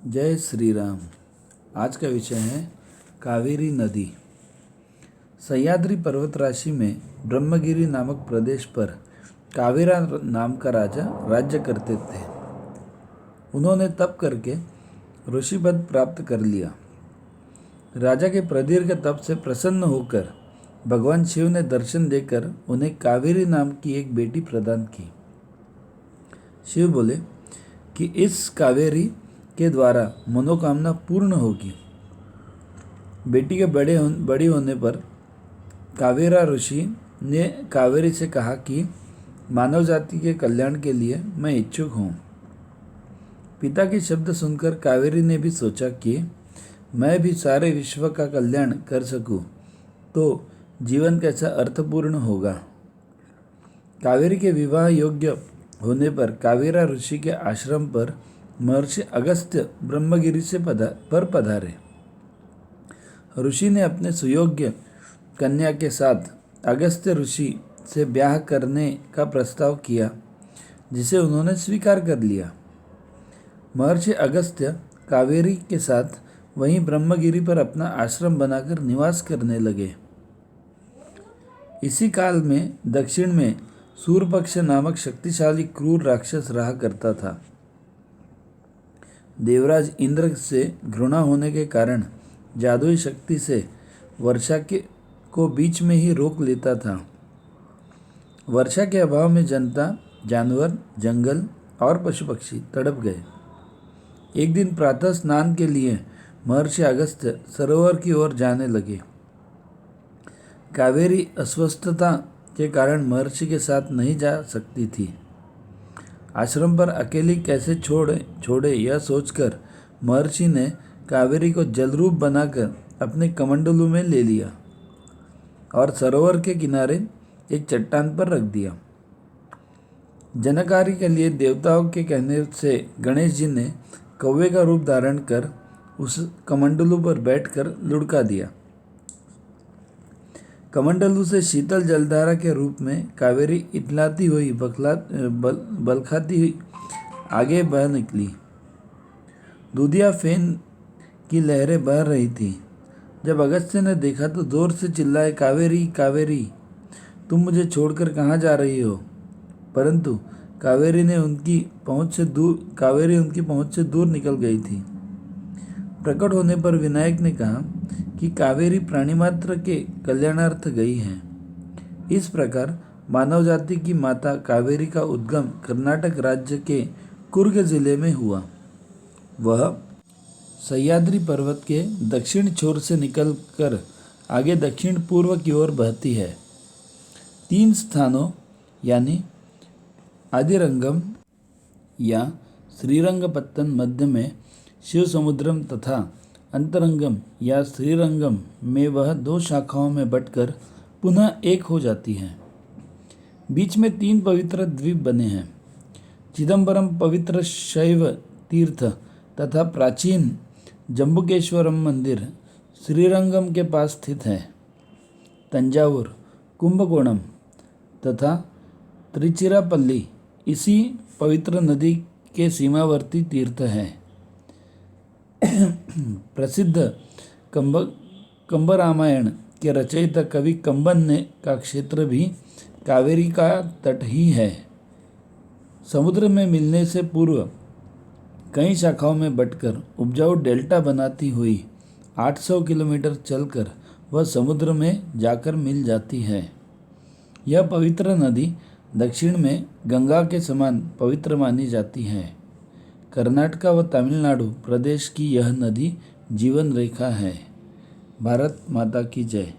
जय श्री राम। आज का विषय है कावेरी नदी। सह्याद्री पर्वत राशि में ब्रह्मगिरी नामक प्रदेश पर कावेरा नाम का राजा राज्य करते थे। उन्होंने तप करके ऋषि पद प्राप्त कर लिया। राजा के प्रदीर्घ तप से प्रसन्न होकर भगवान शिव ने दर्शन देकर उन्हें कावेरी नाम की एक बेटी प्रदान की। शिव बोले कि इस कावेरी के द्वारा मनोकामना पूर्ण होगी। बेटी के बड़ी होने पर कावेरा ऋषि ने कावेरी से कहा कि मानव जाति के कल्याण के लिए मैं इच्छुक हूँ। पिता के शब्द सुनकर कावेरी ने भी सोचा कि मैं भी सारे विश्व का कल्याण कर सकूँ तो जीवन कैसा अर्थपूर्ण होगा। कावेरी के विवाह योग्य होने पर कावेरा ऋषि के आश्रम पर महर्षि अगस्त्य ब्रह्मगिरी से पधारे। ऋषि ने अपने सुयोग्य कन्या के साथ अगस्त्य ऋषि से ब्याह करने का प्रस्ताव किया, जिसे उन्होंने स्वीकार कर लिया। महर्षि अगस्त्य कावेरी के साथ वहीं ब्रह्मगिरी पर अपना आश्रम बनाकर निवास करने लगे। इसी काल में दक्षिण में सूर्यपक्ष नामक शक्तिशाली क्रूर राक्षस रहा करता था। देवराज इंद्र से घृणा होने के कारण जादुई शक्ति से वर्षा को बीच में ही रोक लेता था। वर्षा के अभाव में जनता, जानवर, जंगल और पशु पक्षी तड़प गए। एक दिन प्रातः स्नान के लिए महर्षि अगस्त्य सरोवर की ओर जाने लगे। कावेरी अस्वस्थता के कारण महर्षि के साथ नहीं जा सकती थी। आश्रम पर अकेली कैसे छोड़े यह सोचकर महर्षि ने कावेरी को जलरूप बनाकर अपने कमंडलू में ले लिया और सरोवर के किनारे एक चट्टान पर रख दिया। जनकारी के लिए देवताओं के कहने से गणेश जी ने कौवे का रूप धारण कर उस कमंडलू पर बैठकर लुढ़का दिया। कमंडलू से शीतल जलधारा के रूप में कावेरी इतलाती हुई बलखाती हुई आगे बह निकली। दूधिया फेन की लहरें बह रही थी। जब अगस्त्य ने देखा तो जोर से चिल्लाए, कावेरी कावेरी, तुम मुझे छोड़कर कहाँ जा रही हो? परंतु कावेरी उनकी पहुँच से दूर निकल गई थी। प्रकट होने पर विनायक ने कहा कि कावेरी प्राणी मात्र के कल्याणार्थ गई है। इस प्रकार मानव जाति की माता कावेरी का उद्गम कर्नाटक राज्य के कुर्ग जिले में हुआ। वह सह्याद्री पर्वत के दक्षिण छोर से निकलकर आगे दक्षिण पूर्व की ओर बहती है। 3 स्थानों यानी आदिरंगम या श्रीरंगपत्तन मध्य में शिव समुद्रम तथा अंतरंगम या श्रीरंगम में वह 2 शाखाओं में बंटकर पुनः एक हो जाती है। बीच में 3 पवित्र द्वीप बने हैं। चिदंबरम पवित्र शैव तीर्थ तथा प्राचीन जम्बुकेश्वरम मंदिर श्रीरंगम के पास स्थित है। तंजावुर, कुंभकोणम तथा त्रिचिरापल्ली इसी पवित्र नदी के सीमावर्ती तीर्थ हैं। प्रसिद्ध कंब रामायण के रचयिता कवि कंबन का क्षेत्र भी कावेरी का तट ही है। समुद्र में मिलने से पूर्व कई शाखाओं में बंटकर उपजाऊ डेल्टा बनाती हुई 800 किलोमीटर चलकर वह समुद्र में जाकर मिल जाती है। यह पवित्र नदी दक्षिण में गंगा के समान पवित्र मानी जाती है। कर्नाटक व तमिलनाडु प्रदेश की यह नदी जीवन रेखा है। भारत माता की जय।